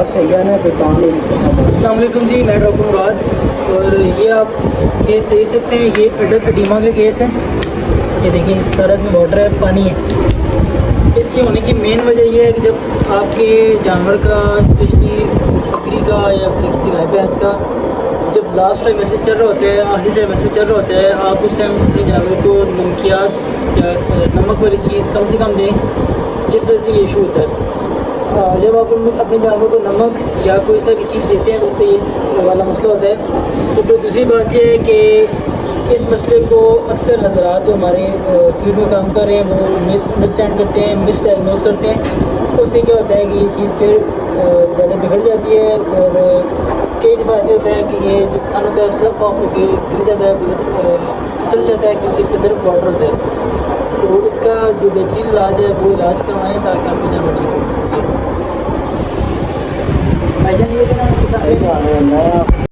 علاج صحیح ہے نا کوئی کام نہیں. السلام علیکم جی، میں ڈاکٹر مراد. اور یہ آپ کیس دیکھ سکتے ہیں، یہ ایڈلٹ ایڈیما کا کیس ہے. یہ دیکھیں سارا اس میں واٹر ہے، پانی ہے. اس کے ہونے کی مین وجہ یہ ہے کہ جب آپ کے جانور کا اسپیشلی بکری کا یا کسی گائے بھینس کا جب لاسٹ ٹائم میسج چل رہا ہوتا ہے، آخری ٹائم میسج چل رہا ہوتا ہے، آپ اس ٹائم اپنے جانور کو نمکیات یا نمک والی چیز کم سے کم دیں، جس وجہ سے یہ ایشو ہوتا ہے. جب آپ اپنے جانور کو نمک یا کوئی سا کی چیز دیتے ہیں تو اس سے یہ والا مسئلہ ہوتا ہے. تو پھر دوسری بات یہ ہے کہ اس مسئلے کو اکثر حضرات جو ہمارے فیلڈ میں کام کر رہے ہیں وہ مس انڈرسٹینڈ کرتے ہیں، مس ڈائگنوز کرتے ہیں. اس سے کیا ہوتا ہے کہ یہ چیز پھر زیادہ بگڑ جاتی ہے. اور کئی دفعہ ایسے ہوتا ہے کہ یہ جو تھن ہوتا ہے سلپ آف ہو کے گر جاتا ہے، اتر جاتا ہے کیونکہ اس کے اندر واٹر ہوتا ہے. تو اس کا جو بہترین علاج ہے وہ علاج کروائیں تاکہ آپ کے جانور ٹھیک ہو. صحیح ہے.